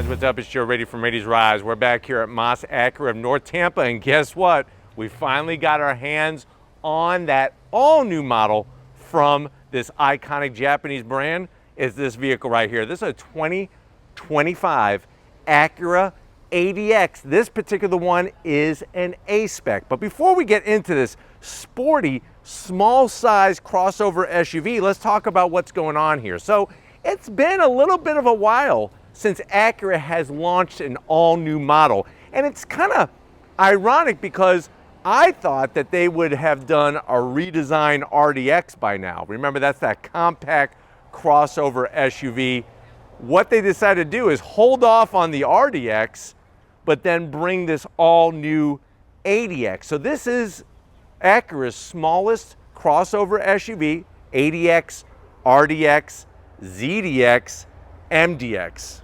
guys, what's up? It's Joe Rady from Rady's Rise. We're back here at Moss Acura of North Tampa, and guess what? We finally got our hands on that all-new model from this iconic Japanese brand. Is this vehicle right here. This is a 2025 Acura ADX. This particular one is an A-Spec. But before we get into this sporty, small-size crossover SUV, let's talk about what's going on here. So it's been a little bit of a while since Acura has launched an all-new model. And it's kind of ironic because I thought that they would have done a redesigned RDX by now. Remember, that's that compact crossover SUV. What they decided to do is hold off on the RDX, but then bring this all-new ADX. So this is Acura's smallest crossover SUV, ADX, RDX, ZDX, MDX.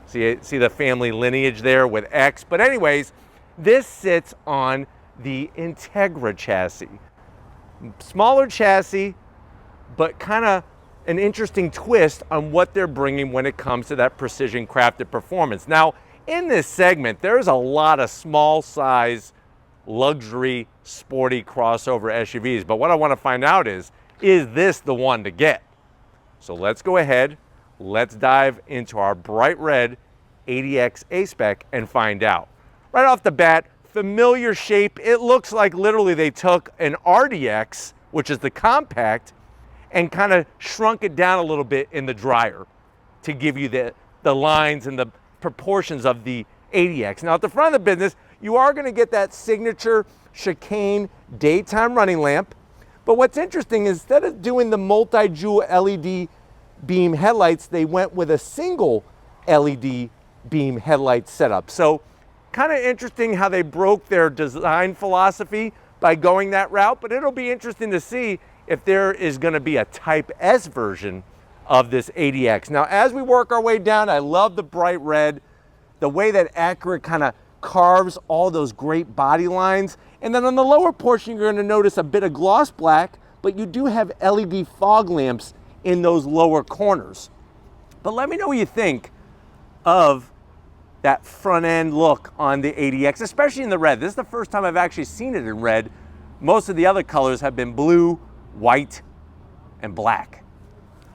See the family lineage there with X. But anyways, this sits on the Integra chassis. Smaller chassis, but kind of an interesting twist on what they're bringing when it comes to that precision crafted performance. Now, in this segment, there's a lot of small size, luxury, sporty crossover SUVs. But what I want to find out is this the one to get? So let's go ahead, let's dive into our bright red ADX A-Spec and find out. Right off the bat, familiar shape. It looks like literally they took an RDX, which is the compact, and kind of shrunk it down a little bit in the dryer to give you the lines and the proportions of the ADX. Now at the front of the business, you are going to get that signature chicane daytime running lamp. But what's interesting is instead of doing the multi-jewel LED beam headlights, they went with a single LED beam headlight setup. So kind of interesting how they broke their design philosophy by going that route, but it'll be interesting to see if there is going to be a Type S version of this ADX. Now, as we work our way down, I love the bright red, the way that Acura kind of carves all those great body lines. And then on the lower portion, you're going to notice a bit of gloss black, but you do have LED fog lamps in those lower corners. But let me know what you think of that front end look on the ADX, especially in the red. This is the first time I've actually seen it in red. Most of the other colors have been blue, white, and black.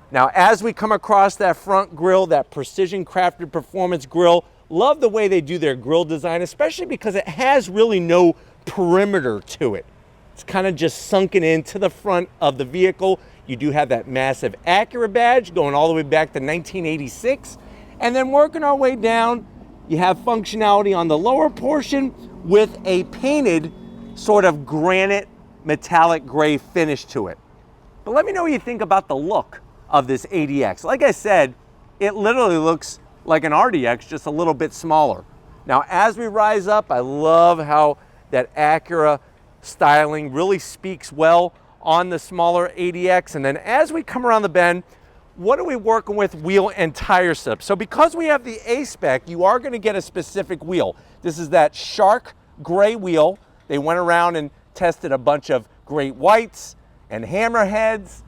Now, as we come across that front grille, that precision crafted performance grille, love the way they do their grille design, especially because it has really no perimeter to it. It's kind of just sunken into the front of the vehicle. You do have that massive Acura badge going all the way back to 1986. And then working our way down, you have functionality on the lower portion with a painted sort of granite metallic gray finish to it. But let me know what you think about the look of this ADX. Like I said, it literally looks like an RDX, just a little bit smaller. Now, as we rise up, I love how that Acura styling really speaks well on the smaller ADX. And then as we come around the bend, what are we working with wheel and tire setup? So because we have the A-Spec, you are going to get a specific wheel. This is that shark gray wheel. They went around and tested a bunch of great whites and hammerheads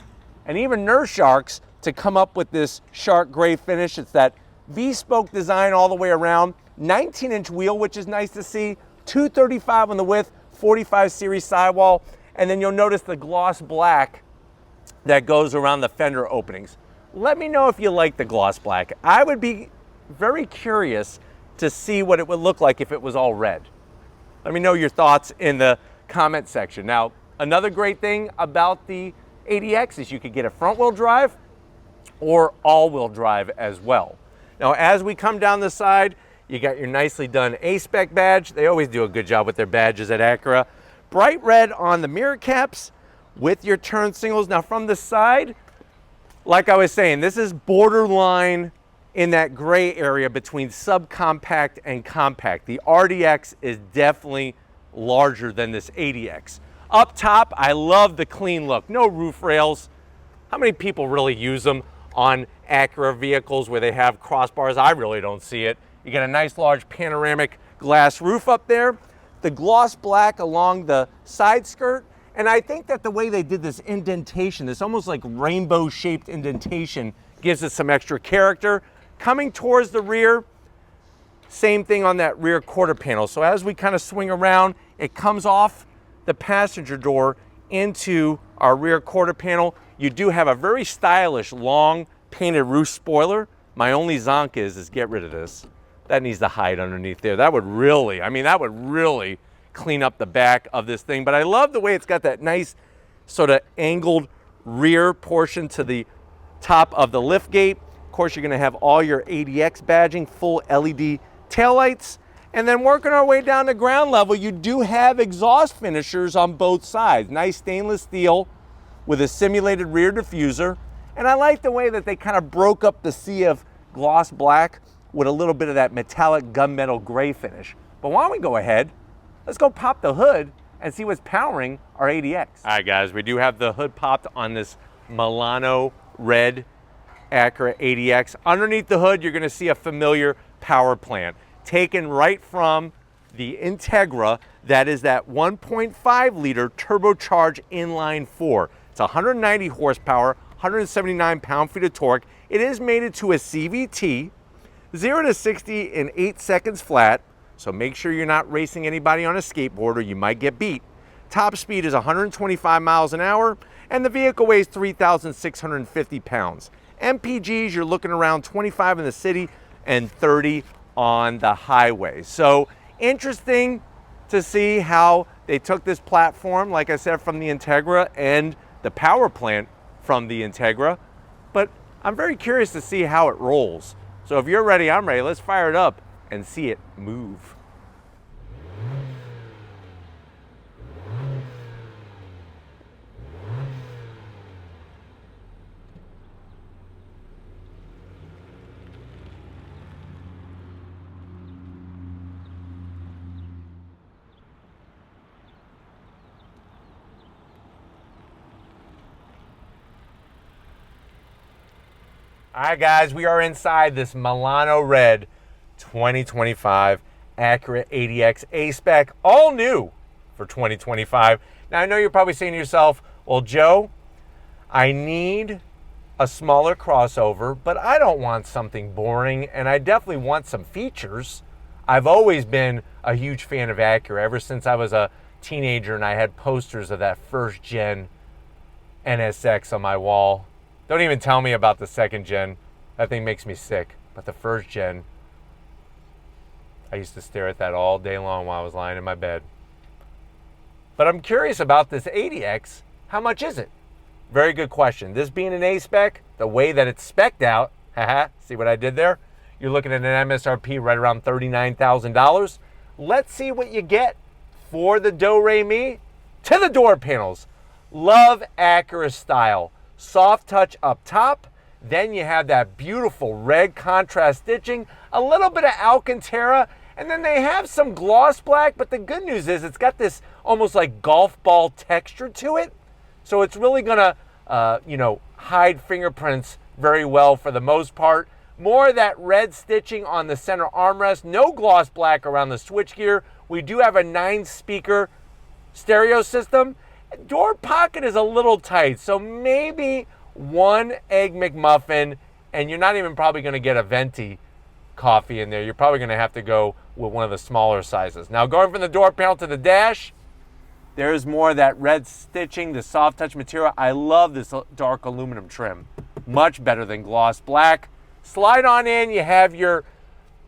and even Nurse Sharks to come up with this shark gray finish. It's that V-spoke design all the way around. 19-inch wheel, which is nice to see. 235 on the width, 45 series sidewall. And then you'll notice the gloss black that goes around the fender openings. Let me know if you like the gloss black. I would be very curious to see what it would look like if it was all red. Let me know your thoughts in the comment section. Now, another great thing about the ADX is you could get a front wheel drive or all-wheel drive as well. Now, as we come down the side, you got your nicely done A-Spec badge. They always do a good job with their badges at Acura. Bright red on the mirror caps with your turn signals. Now, from the side, like I was saying, this is borderline in that gray area between subcompact and compact. The RDX is definitely larger than this ADX. Up top, I love the clean look. No roof rails. How many people really use them on Acura vehicles where they have crossbars? I really don't see it. You get a nice large panoramic glass roof up there. The gloss black along the side skirt. And I think that the way they did this indentation, this almost like rainbow shaped indentation, gives it some extra character. Coming towards the rear, same thing on that rear quarter panel. So as we kind of swing around, it comes off the passenger door into our rear quarter panel. You do have a very stylish long painted roof spoiler. My only zonk is get rid of this. That needs to hide underneath there. That would really, I mean, that would really clean up the back of this thing. But I love the way it's got that nice sort of angled rear portion to the top of the lift gate. Of course, you're gonna have all your ADX badging, full LED taillights. And then working our way down to ground level, you do have exhaust finishers on both sides. Nice stainless steel with a simulated rear diffuser. And I like the way that they kind of broke up the sea of gloss black with a little bit of that metallic gunmetal gray finish. But why don't we go ahead, let's go pop the hood and see what's powering our ADX. All right, guys, we do have the hood popped on this Milano red Acura ADX. Underneath the hood, you're gonna see a familiar power plant taken right from the Integra. That is that 1.5 liter turbocharged inline four. It's 190 horsepower, 179 pound-feet of torque. It is mated to a CVT, 0 to 60 in 8 seconds flat. So make sure you're not racing anybody on a skateboard or you might get beat. Top speed is 125 miles an hour, and the vehicle weighs 3,650 pounds. MPGs, you're looking around 25 in the city and 30 on the highway. So interesting to see how they took this platform, like I said, from the Integra and the power plant from the Integra. But I'm very curious to see how it rolls. So if you're ready, I'm ready. Let's fire it up and see it move. All right, guys, we are inside this Milano red 2025 Acura ADX A-Spec, all new for 2025. Now, I know you're probably saying to yourself, well, Joe, I need a smaller crossover, but I don't want something boring, and I definitely want some features. I've always been a huge fan of Acura ever since I was a teenager and I had posters of that first gen NSX on my wall. Don't even tell me about the second gen. That thing makes me sick. But the first gen, I used to stare at that all day long while I was lying in my bed. But I'm curious about this ADX. How much is it? Very good question. This being an A-Spec, the way that it's spec'd out, haha, see what I did there? You're looking at an MSRP right around $39,000. Let's see what you get for the Do-Re-Mi to the door panels. Love Acura style. Soft touch up top, then you have that beautiful red contrast stitching, a little bit of Alcantara, and then they have some gloss black, but the good news is it's got this almost like golf ball texture to it, so it's really gonna hide fingerprints very well for the most part. More of that red stitching on the center armrest, no gloss black around the switchgear. We do have a 9-speaker stereo system. Door pocket is a little tight, so maybe one Egg McMuffin, and you're not even probably going to get a venti coffee in there. You're probably going to have to go with one of the smaller sizes. Now, going from the door panel to the dash, there's more of that red stitching, the soft touch material. I love this dark aluminum trim. Much better than gloss black. Slide on in, you have your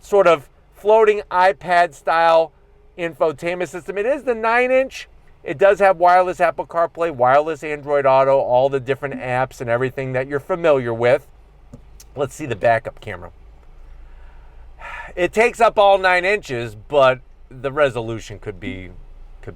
sort of floating iPad style infotainment system. It is the 9-inch. It does have wireless Apple CarPlay, wireless Android Auto, all the different apps and everything that you're familiar with. Let's see the backup camera. It takes up all 9 inches, but the resolution could be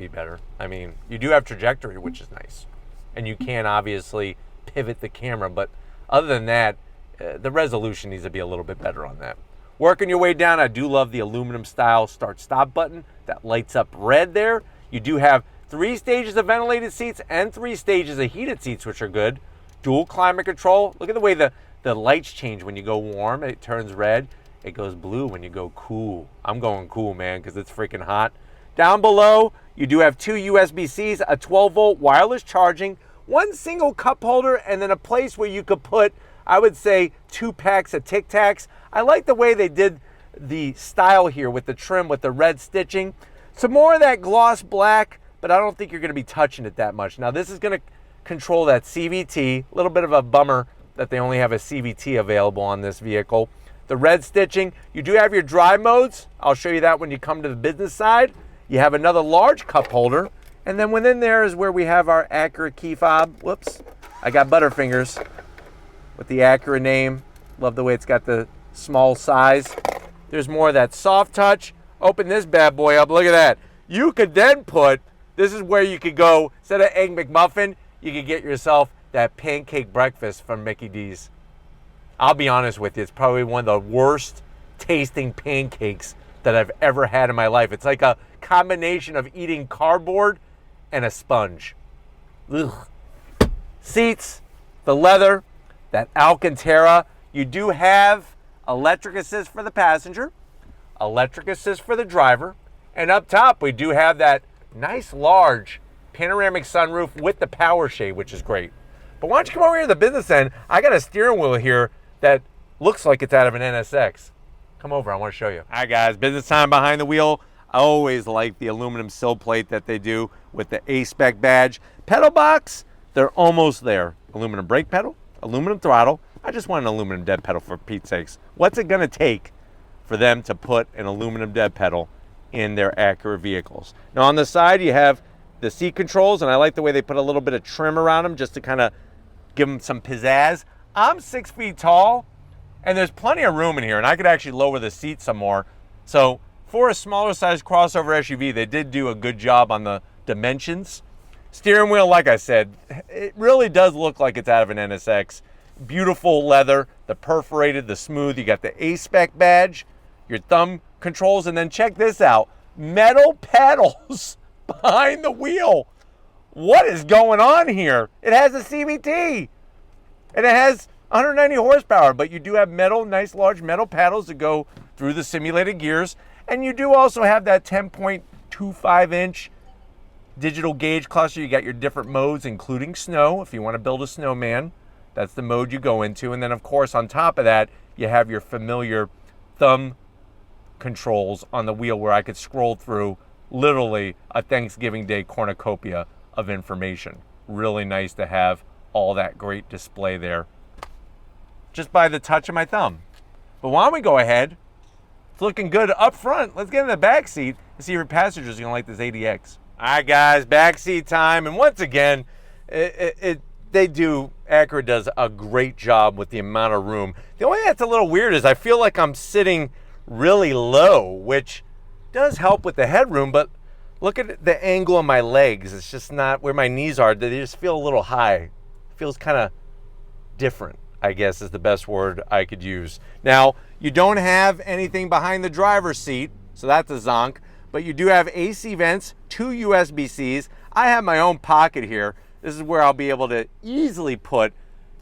better. I mean, you do have trajectory, which is nice. And you can obviously pivot the camera, but other than that, the resolution needs to be a little bit better on that. Working your way down, I do love the aluminum style start-stop button that lights up red there. You do have 3 stages of ventilated seats and 3 stages of heated seats, which are good. Dual climate control. Look at the way the lights change when you go warm. It turns red. It goes blue when you go cool. I'm going cool, man, because it's freaking hot. Down below, you do have 2 USB-Cs, a 12-volt wireless charging, 1 single cup holder, and then a place where you could put I would say 2 packs of Tic Tacs. I like the way they did the style here with the trim, with the red stitching. Some more of that gloss black, but I don't think you're gonna be touching it that much. Now this is gonna control that CVT. A little bit of a bummer that they only have a CVT available on this vehicle. The red stitching, you do have your drive modes. I'll show you that when you come to the business side. You have another large cup holder, and then within there is where we have our Acura key fob. Whoops, I got Butterfingers with the Acura name. Love the way it's got the small size. There's more of that soft touch. Open this bad boy up, look at that. You could then put, this is where you could go, instead of Egg McMuffin, you could get yourself that pancake breakfast from Mickey D's. I'll be honest with you, it's probably one of the worst tasting pancakes that I've ever had in my life. It's like a combination of eating cardboard and a sponge. Ugh. Seats, the leather, that Alcantara. You do have electric assist for the passenger, electric assist for the driver, and up top we do have that nice large panoramic sunroof with the power shade, which is great. But why don't you come over here to the business end? I got a steering wheel here that looks like it's out of an NSX. Come over, I want to show you. All right guys, business time behind the wheel. I always like the aluminum sill plate that they do with the A-Spec badge. Pedal box, they're almost there. Aluminum brake pedal, aluminum throttle. I just want an aluminum dead pedal for Pete's sakes. What's it gonna take for them to put an aluminum dead pedal in their Acura vehicles? Now on the side you have the seat controls, and I like the way they put a little bit of trim around them just to kind of give them some pizzazz. I'm 6 feet tall, and there's plenty of room in here, and I could actually lower the seat some more. So for a smaller size crossover SUV, they did do a good job on the dimensions. Steering wheel, like I said, it really does look like it's out of an NSX. Beautiful leather, the perforated, the smooth. You got the A-Spec badge, your thumb controls, and then check this out. Metal pedals behind the wheel. What is going on here? It has a CVT, and it has 190 horsepower, but you do have metal, nice large metal paddles to go through the simulated gears, and you do also have that 10.25-inch digital gauge cluster. You got your different modes, including snow. If you want to build a snowman, that's the mode you go into. And then, of course, on top of that, you have your familiar thumb controls on the wheel where I could scroll through literally a Thanksgiving Day cornucopia of information. Really nice to have all that great display there just by the touch of my thumb. But why don't we go ahead? It's looking good up front. Let's get in the back seat and see if your passengers are gonna like this ADX. All right, guys, back seat time. And once again, Acura does a great job with the amount of room. The only thing that's a little weird is I feel like I'm sitting really low, which does help with the headroom, but look at the angle of my legs. It's just not where my knees are. They just feel a little high. It feels kind of different, I guess is the best word I could use. Now, you don't have anything behind the driver's seat, so that's a zonk, but you do have AC vents, 2 USB-Cs. I have my own pocket here. This is where I'll be able to easily put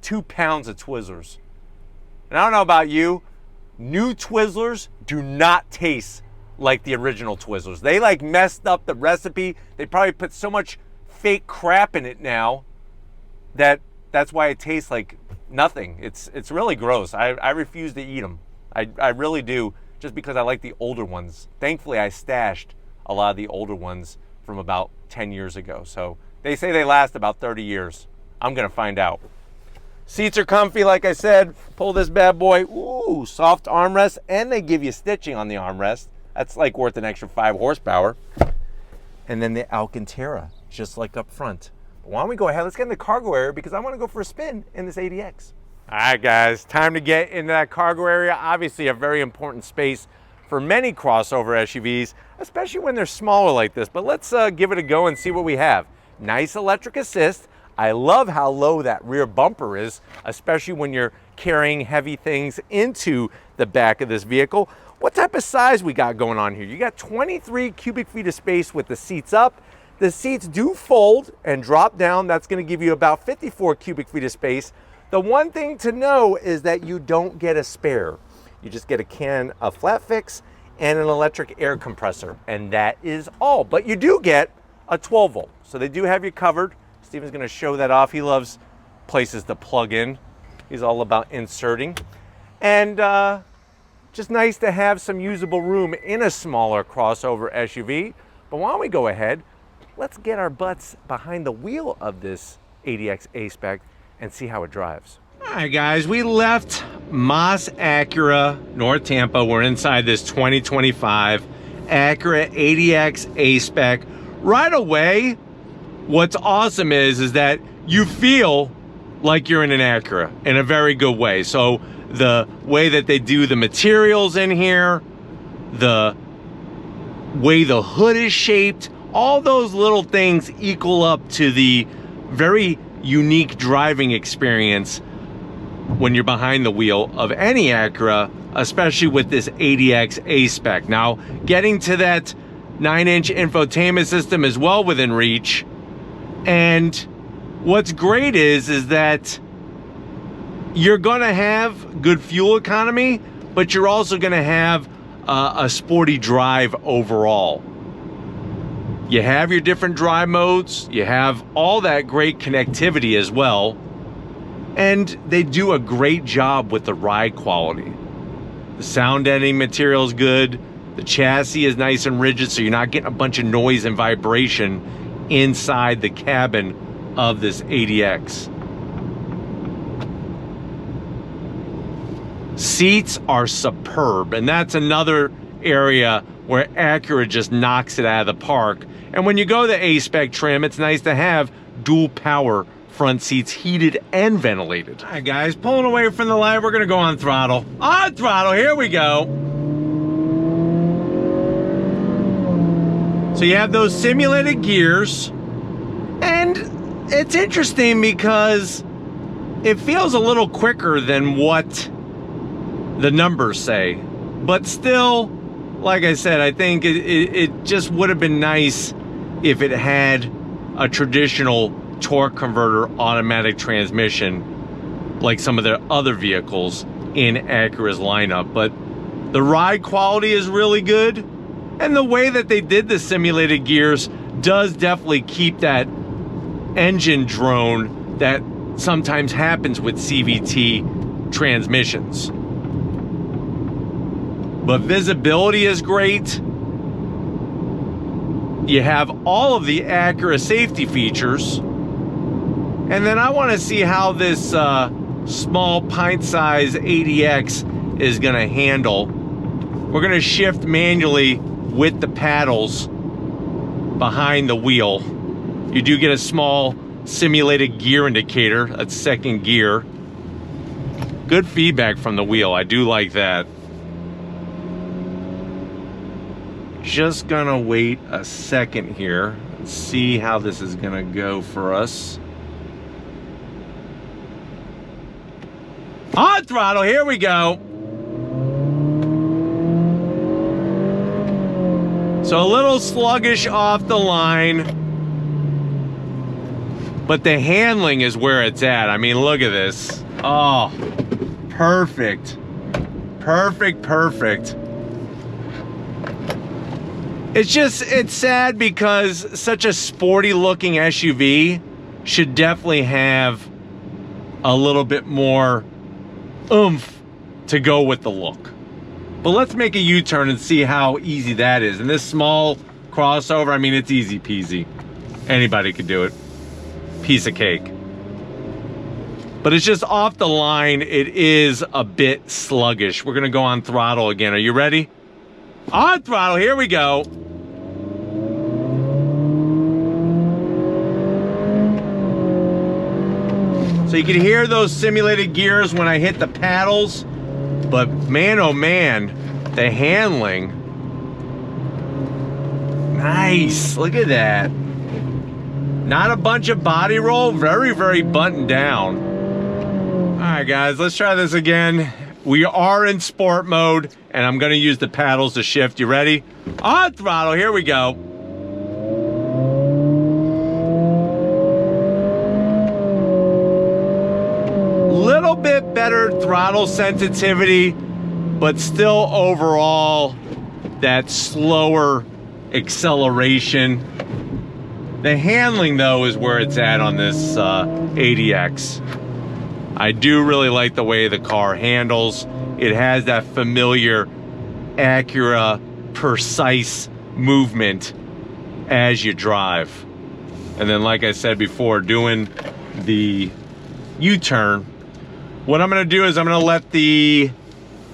2 pounds of Twizzlers. And I don't know about you, new Twizzlers do not taste like the original Twizzlers. They like messed up the recipe. They probably put so much fake crap in it now that's why it tastes like nothing. It's really gross. I refuse to eat them. I really do, just because I like the older ones. Thankfully, I stashed a lot of the older ones from about 10 years ago. So they say they last about 30 years. I'm gonna find out. Seats are comfy, like I said. Pull this bad boy. Ooh, soft armrest, and they give you stitching on the armrest. That's like worth an extra 5 horsepower. And then the Alcantara, just like up front. Why don't we go ahead, let's get in the cargo area because I want to go for a spin in this ADX. All right, guys, time to get into that cargo area. Obviously a very important space for many crossover SUVs, especially when they're smaller like this. But let's give it a go and see what we have. Nice electric assist. I love how low that rear bumper is, especially when you're carrying heavy things into the back of this vehicle. What type of size we got going on here? You got 23 cubic feet of space with the seats up. The seats do fold and drop down. That's going to give you about 54 cubic feet of space. The one thing to know is that you don't get a spare. You just get a can of flat fix and an electric air compressor, and that is all. But you do get a 12 volt. So they do have you covered. Steven's going to show that off. He loves places to plug in. He's all about inserting. And just nice to have some usable room in a smaller crossover SUV. But why don't we go ahead, let's get our butts behind the wheel of this ADX A-Spec and see how it drives. All right, guys, we left Moss Acura, North Tampa. We're inside this 2025 Acura ADX A-Spec. Right away, what's awesome is that you feel like you're in an Acura in a very good way. So the way that they do the materials in here, the way the hood is shaped, all those little things equal up to the very unique driving experience when you're behind the wheel of any Acura, especially with this ADX A-Spec. Now, getting to that 9-inch infotainment system is well within reach. And what's great is that you're gonna have good fuel economy, but you're also gonna have a sporty drive overall. You have your different drive modes, you have all that great connectivity as well, and they do a great job with the ride quality. The sound deadening material is good, the chassis is nice and rigid, so you're not getting a bunch of noise and vibration inside the cabin of this ADX. Seats are superb, and that's another area where Acura just knocks it out of the park. And when you go the A-Spec trim, it's nice to have dual power front seats, heated and ventilated. All right, guys, pulling away from the light, we're gonna go on throttle. On throttle, here we go. So you have those simulated gears, and it's interesting because it feels a little quicker than what the numbers say, but still, like I said, I think it just would have been nice if it had a traditional torque converter automatic transmission like some of their other vehicles in Acura's lineup. But the ride quality is really good, and the way that they did the simulated gears does definitely keep that engine drone that sometimes happens with CVT transmissions. But visibility is great. You have all of the Acura safety features. And then I want to see how this small pint-size ADX is going to handle. We're going to shift manually with the paddles behind the wheel. You do get a small simulated gear indicator, that's second gear. Good feedback from the wheel, I do like that. Just gonna wait a second here and see how this is gonna go for us. On throttle, here we go. So a little sluggish off the line, but the handling is where it's at. I mean, look at this. Oh, perfect. Perfect, perfect. It's sad because such a sporty looking SUV should definitely have a little bit more oomph to go with the look. But let's make a U-turn and see how easy that is. And this small crossover, I mean, it's easy peasy. Anybody could do it. Piece of cake. But it's just off the line, it is a bit sluggish. We're gonna go on throttle again. Are you ready? On throttle, here we go. So you can hear those simulated gears when I hit the paddles, but man, oh man, the handling. Nice, look at that. Not a bunch of body roll, very, very buttoned down. All right, guys, let's try this again. We are in sport mode, and I'm gonna use the paddles to shift. You ready? On throttle, here we go. Little bit better throttle sensitivity, but still overall that slower acceleration. The handling though is where it's at on this ADX. I do really like the way the car handles. It has that familiar Acura precise movement as you drive. And then, like I said before, doing the U-turn, what I'm gonna do is I'm gonna let the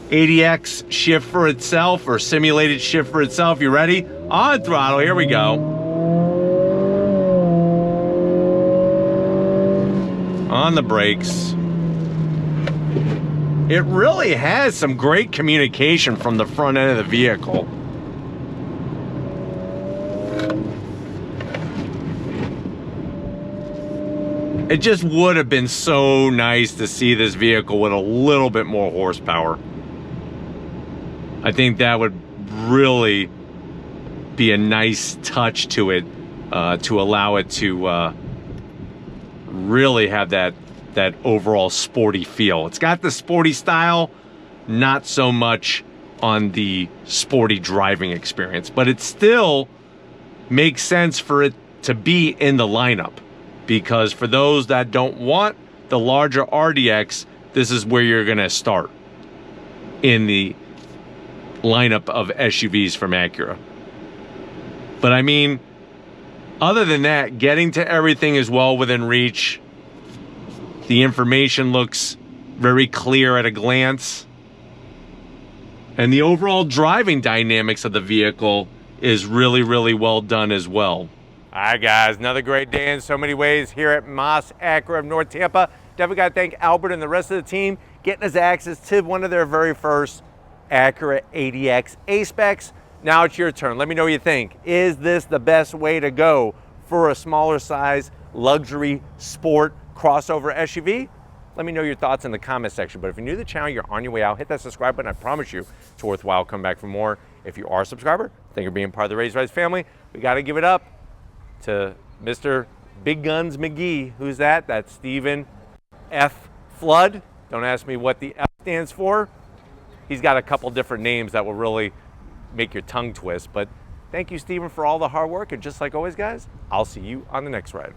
ADX shift for itself, or simulated shift for itself. You ready? On throttle, here we go. On the brakes. It really has some great communication from the front end of the vehicle. It just would have been so nice to see this vehicle with a little bit more horsepower. I think that would really be a nice touch to it, to allow it to really have that overall sporty feel. It's got the sporty style, not so much on the sporty driving experience, but it still makes sense for it to be in the lineup, because for those that don't want the larger RDX, this is where you're gonna start in the lineup of SUVs from Acura. But I mean, other than that, getting to everything is well within reach. The information looks very clear at a glance. And the overall driving dynamics of the vehicle is really, really well done as well. All right, guys, another great day in so many ways here at Moss Acura of North Tampa. Definitely got to thank Albert and the rest of the team getting us access to one of their very first Acura ADX A-Specs. Now it's your turn. Let me know what you think. Is this the best way to go for a smaller size luxury sport crossover SUV? Let me know your thoughts in the comment section. But if you're new to the channel, you're on your way out, hit that subscribe button. I promise you it's worthwhile. Come back for more. If you are a subscriber, thank you for being part of the Raised Rise family. We got to give it up to Mr. Big Guns McGee. Who's that? That's Stephen F. Flood. Don't ask me what the F stands for. He's got a couple different names that will really make your tongue twist. But thank you, Stephen, for all the hard work. And just like always, guys, I'll see you on the next ride.